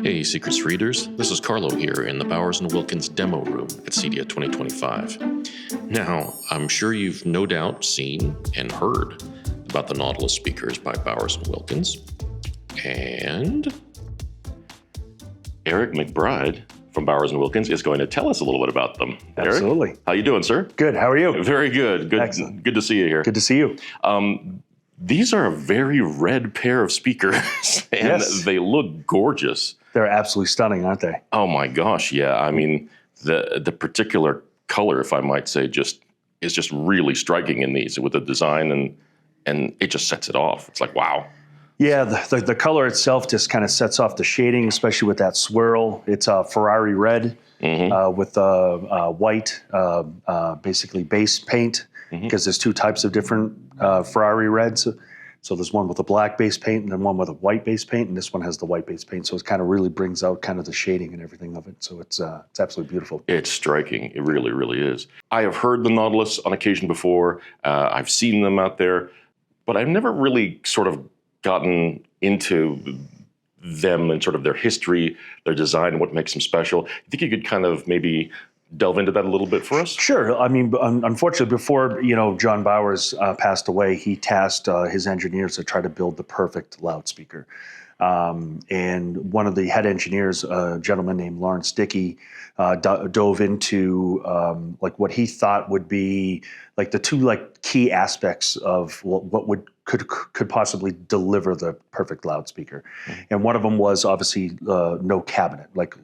Hey Secrets readers, this is Carlo here in the Bowers & Wilkins demo room at CEDIA 2025. Now, I'm sure you've no doubt seen and heard about the Nautilus speakers by Bowers & Wilkins. And Eric McBride from Bowers & Wilkins is going to tell us a little bit about them. Absolutely. Eric, how you doing, sir? Good. How are you? Very good. Excellent. Good to see you here. Good to see you. These are a very red pair of speakers, and they look gorgeous. They're absolutely stunning, aren't they? Oh my gosh, yeah. I mean, the particular color, if I might say, is just really striking in these with the design, and it just sets it off. It's like, wow. Yeah, the color itself just kind of sets off the shading, especially with that swirl. It's a Ferrari Red with white, basically base paint, because there's two types of different Ferrari Reds. So there's one with a black base paint and then one with a white base paint, and this one has the white base paint. So it kind of really brings out kind of the shading and everything of it. So it's absolutely beautiful. It's striking. It really, really is. I have heard the Nautilus on occasion before. I've seen them out there, but I've never really sort of gotten into them and sort of their history, their design, what makes them special. I think you could kind of maybe delve into that a little bit for us? Sure. I mean, unfortunately, before John Bowers passed away, he tasked his engineers to try to build the perfect loudspeaker. And one of the head engineers, a gentleman named Lawrence Dickey, dove into like what he thought would be like the two key aspects of what could possibly deliver the perfect loudspeaker. And one of them was obviously no cabinet, like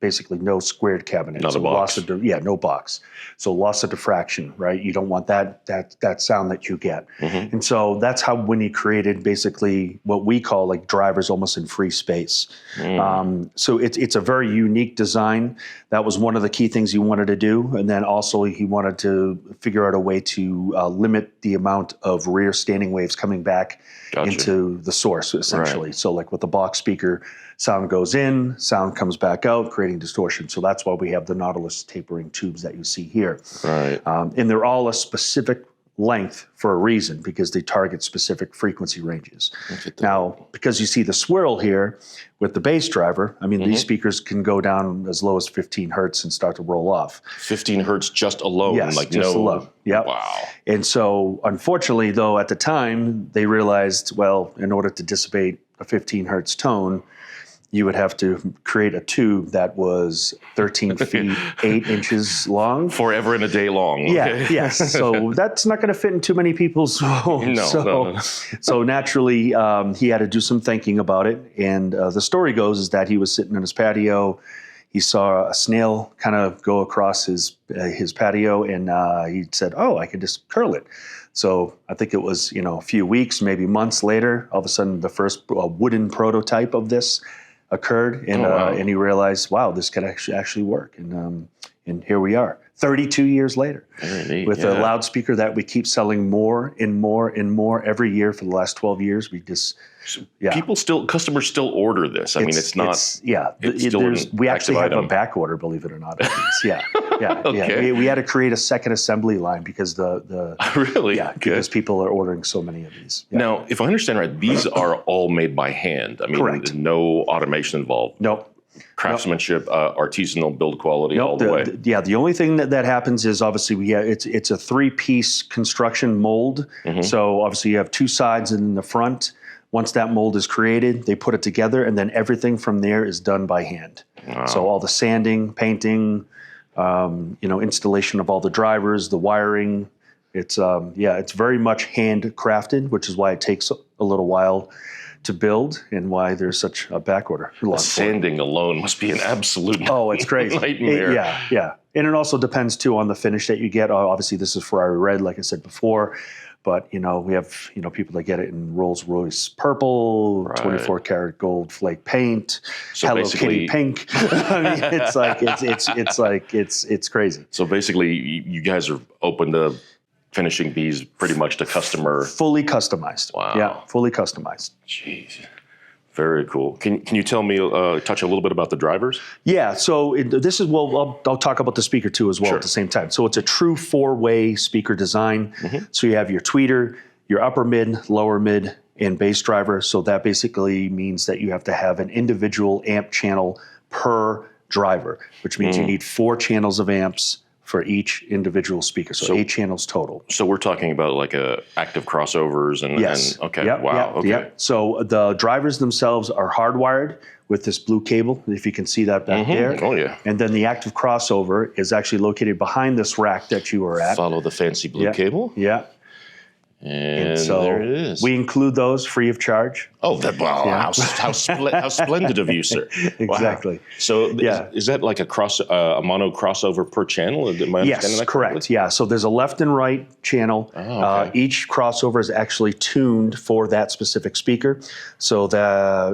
basically no squared cabinet. Not a box. No box. So loss of diffraction, right? You don't want that sound that you get. And so that's how when he created basically what we call like drivers almost in free space. So it's a very unique design. That was one of the key things he wanted to do. And then also he wanted to figure out a way to limit the amount of rear standing waves coming back into the source, essentially. Right. So like with the box speaker, sound goes in, sound comes back out, creating distortion. So that's why we have the Nautilus tapering tubes that you see here. Right. And they're all a specific length for a reason, because they target specific frequency ranges. Now, because you see the swirl here with the bass driver, I mean, these speakers can go down as low as 15 hertz and start to roll off. 15 hertz just alone? Yes, just alone. Yep. Wow. And so, unfortunately, though, at the time, they realized, well, in order to dissipate a 15 hertz tone, you would have to create a tube that was 13 feet, 8 inches long. Forever and a day long. Yeah, yes. So that's not going to fit in too many people's homes. No. So naturally, he had to do some thinking about it. And the story goes is that he was sitting on his patio. He saw a snail kind of go across his patio, and he said, "Oh, I could just curl it." So I think it was a few weeks, maybe months later, all of a sudden the first wooden prototype of this occurred, and and he realized, wow, this could actually work, and here we are, 32 years later, with a loudspeaker that we keep selling more and more and more every year for the last 12 years. Customers still order this. I mean, it's not. We actually have a back order, believe it or not. Okay. We had to create a second assembly line because because people are ordering so many of these. Yeah. Now, if I understand right, these are all made by hand. I mean, correct. No automation involved. Nope. Craftsmanship, artisanal build quality, all the way. The only thing that happens is obviously it's a 3-piece construction mold. So obviously you have 2 sides and in the front. Once that mold is created, they put it together, and then everything from there is done by hand. Wow. So all the sanding, painting, installation of all the drivers, the wiring. It's very much handcrafted, which is why it takes a little while to build and why there's such a back order. The sanding alone must be an absolute it's crazy. nightmare. Yeah. And it also depends too on the finish that you get. Obviously, this is Ferrari Red, like I said before. But, we have, people that get it in Rolls-Royce purple, 24 karat gold flake paint, so Hello Kitty pink. I mean, it's crazy. So basically, you guys are open to finishing these pretty much to customer. Fully customized. Wow. Yeah, fully customized. Jeez. Very cool. Can you tell me, touch a little bit about the drivers? Yeah, so this is, I'll talk about the speaker too as well at the same time. So it's a true 4-way speaker design. So you have your tweeter, your upper mid, lower mid, and bass driver. So that basically means that you have to have an individual amp channel per driver, which means you need 4 channels of amps for each individual speaker. So 8 channels total. So we're talking about like active crossovers and, yes. and okay, Yep, wow, yep, okay. Yep. So the drivers themselves are hardwired with this blue cable, if you can see that back there. Oh yeah. And then the active crossover is actually located behind this rack that you were at. Follow the fancy blue cable. Yeah. And so there it is. We include those free of charge. Oh, how splendid of you, sir! Exactly. Wow. So, is that like a mono crossover per channel? Am I Yes, that correct. correctly? Yeah. So there's a left and right channel. okay. Each crossover is actually tuned for that specific speaker. So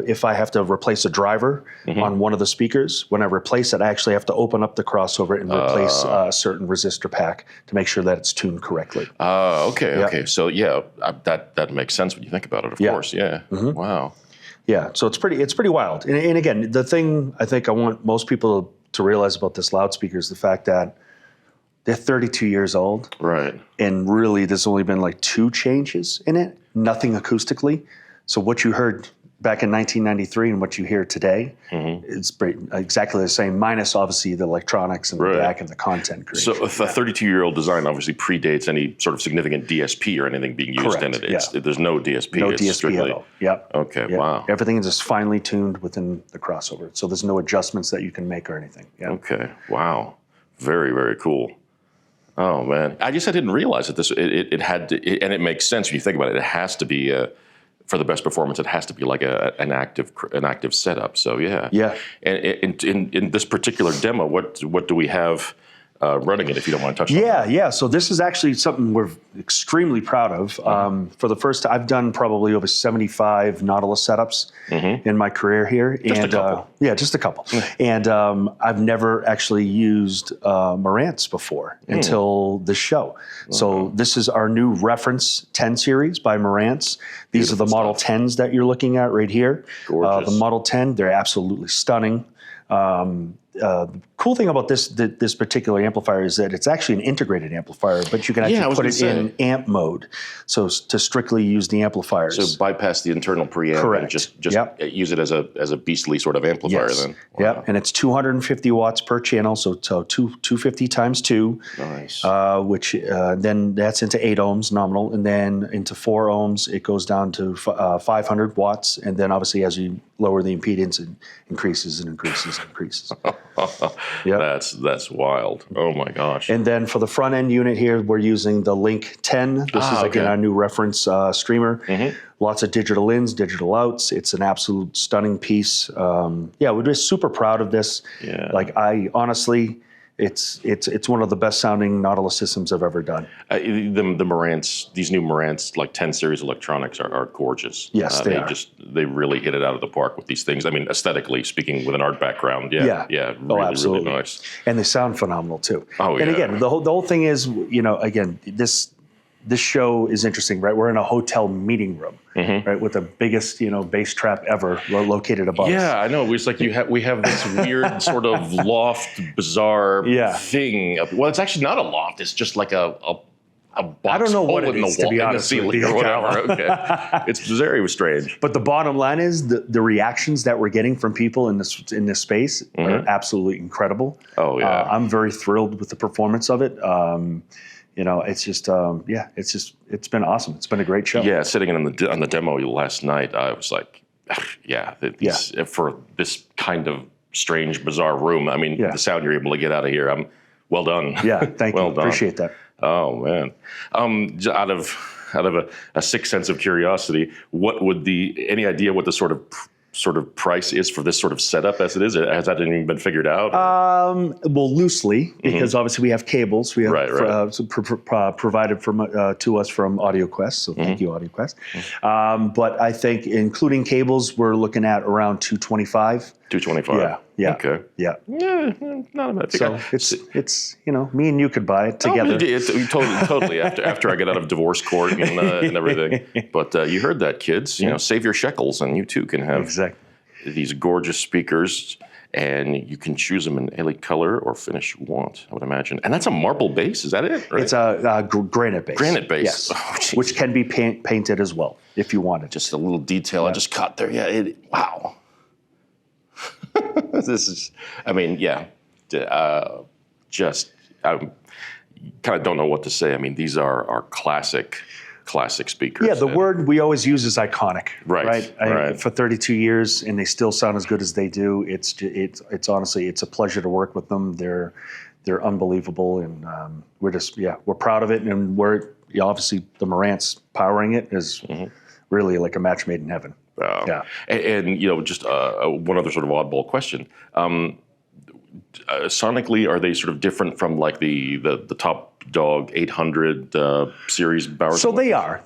if I have to replace a driver on one of the speakers, when I replace it, I actually have to open up the crossover and replace a certain resistor pack to make sure that it's tuned correctly. Okay. Yep. Okay. So that makes sense when you think about it. Of course. Yeah. Wow. Yeah, so it's pretty wild. And again, the thing I think I want most people to realize about this loudspeaker is the fact that they're 32 years old. Right. And really, there's only been like 2 changes in it, nothing acoustically. So what you heard back in 1993 and what you hear today, it's exactly the same, minus obviously the electronics and the back and the content creation. So a 32-year-old design obviously predates any sort of significant DSP or anything being used in it. There's no DSP. No it's DSP strictly, at all. Yep. Okay, Yep. wow. Everything is just finely tuned within the crossover. So there's no adjustments that you can make or anything. Yeah. Okay, wow. Very, very cool. Oh, man. I didn't realize that it had to, and it makes sense when you think about it. It has to be, for the best performance, it has to be like an active setup. So, yeah. Yeah. And in this particular demo, what do we have running it, if you don't mind touching on that? Yeah. So this is actually something we're extremely proud of. For the first time, I've done probably over 75 Nautilus setups in my career here. Just a couple. Yeah, just a couple. And I've never actually used Marantz before until this show. So this is our new reference 10 series by Marantz. These are the Model 10s that you're looking at right here. Gorgeous. The Model 10, they're absolutely stunning. The cool thing about this particular amplifier is that it's actually an integrated amplifier, but you can actually put it in amp mode, so to strictly use the ampliers. So bypass the internal preamp. Correct. And just use it as a beastly sort of amplifier then. Wow. Yep, and it's 250 watts per channel, so 250 times 2. Nice. Which then that's into 8 ohms nominal, and then into 4 ohms it goes down to 500 watts, and then obviously as you lower the impedance, it increases and increases and increases. Yep. That's wild. Oh my gosh. And then for the front end unit here, we're using the Link 10. This is again our new reference streamer. Lots of digital ins, digital outs. It's an absolute stunning piece. We're just super proud of this. Yeah. Like I honestly, it's one of the best sounding Nautilus systems I've ever done. The Marantz, these new Marantz like 10 series electronics are gorgeous. Yes, they are. They really hit it out of the park with these things. I mean, aesthetically speaking, with an art background, really nice. And they sound phenomenal too. Oh, and again, the whole thing is, again, this show is interesting, right? We're in a hotel meeting room, right, with the biggest, bass trap ever located above us. Yeah, I know. It's like we have this weird sort of loft, bizarre thing. Well, it's actually not a loft. It's just like a box I don't know what it in is, the wall, to be in the honest ceiling with you. or whatever. Okay, it's very strange. But the bottom line is the reactions that we're getting from people in this space are absolutely incredible. Oh yeah, I'm very thrilled with the performance of it. It's just, it's been awesome. It's been a great show. Yeah, sitting in on the demo last night, I was like, for this kind of strange, bizarre room. I mean, the sound you're able to get out of here, I'm well done. Yeah, thank you. Appreciate that. Oh man, out of a sick sense of curiosity, what would any idea what the sort of price is for this sort of setup as it is? Has that even been figured out? Well, loosely, because obviously we have cables. We have provided to us from AudioQuest, so thank you, AudioQuest. But I think including cables, we're looking at around $225. $225. Yeah. Okay. Yeah. Yeah. Not a bad. So it's me and you could buy it together. Totally. After I get out of divorce court and everything. But you heard that, kids. Save your shekels, and you too can have these gorgeous speakers. And you can choose them in any color or finish you want, I would imagine. And that's a marble base, is that it? Right? It's a granite base. Granite base. Yes. Oh, which can be painted as well. if you wanted. Just a little detail I just caught there. Yeah, wow. This is, I mean, yeah, just, I kind of don't know what to say. I mean, these are our classic speakers. Yeah, the word we always use is iconic. Right. For 32 years, and they still sound as good as they do. It's honestly, it's a pleasure to work with them. They're unbelievable, and we're proud of it. And obviously the Marantz powering it is really like a match made in heaven. Yeah. And just one other sort of oddball question. Sonically, are they sort of different from like the top dog 800 series Bowers? So they are,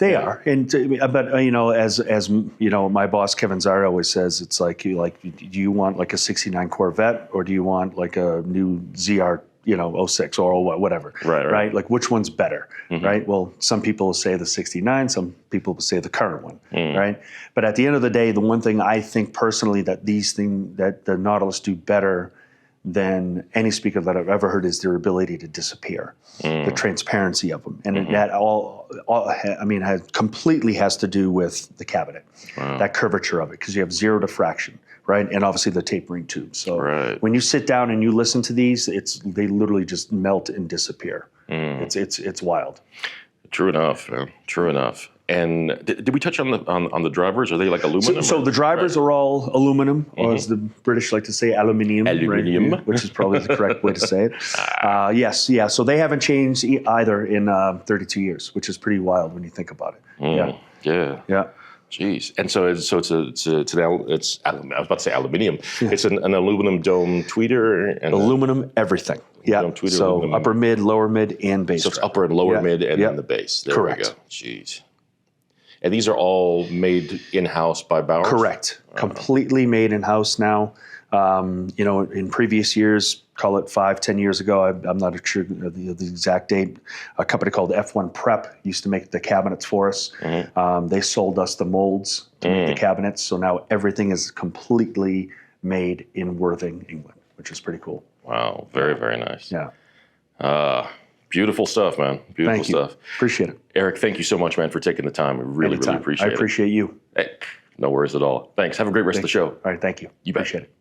and but as my boss Kevin Zara always says, it's like do you want like a '69 Corvette or do you want like a new ZR 06 or whatever? Right. Like which one's better? Right. Well, some people will say the '69, some people will say the current one. Right. But at the end of the day, the one thing I think personally that that the Nautilus do better than any speaker that I've ever heard is their ability to disappear, the transparency of them. And that completely has to do with the cabinet, that curvature of it, because you have zero diffraction, right? And obviously the tapering tube. So when you sit down and you listen to these, they literally just melt and disappear. It's wild. True enough, man. True enough. And did we touch on the drivers? Are they like aluminum? So the drivers are all aluminum, or as the British like to say, aluminium. Aluminium. Right? Which is probably the correct way to say it. Yes, yeah. So they haven't changed either in 32 years, which is pretty wild when you think about it. Yeah. Jeez. And so it's I was about to say aluminium. It's an aluminum dome tweeter. And aluminum everything. Yeah. Tweeter, so aluminum. Upper mid, lower mid, and bass. So it's upper and lower mid, and then the bass. There we go. Jeez. And these are all made in-house by Bowers? Correct. Completely made in-house now. In previous years, call it 5-10 years ago, I'm not sure the exact date, a company called F1 Prep used to make the cabinets for us. They sold us the molds to make the cabinets, so now everything is completely made in Worthing, England, which is pretty cool. Wow, very, very nice. Yeah. Beautiful stuff, man. Beautiful stuff. Appreciate it. Eric, thank you so much, man, for taking the time. I really appreciate it. I appreciate you. Hey, no worries at all. Thanks. Have a great rest of the show. All right, thank you. You bet. Appreciate it.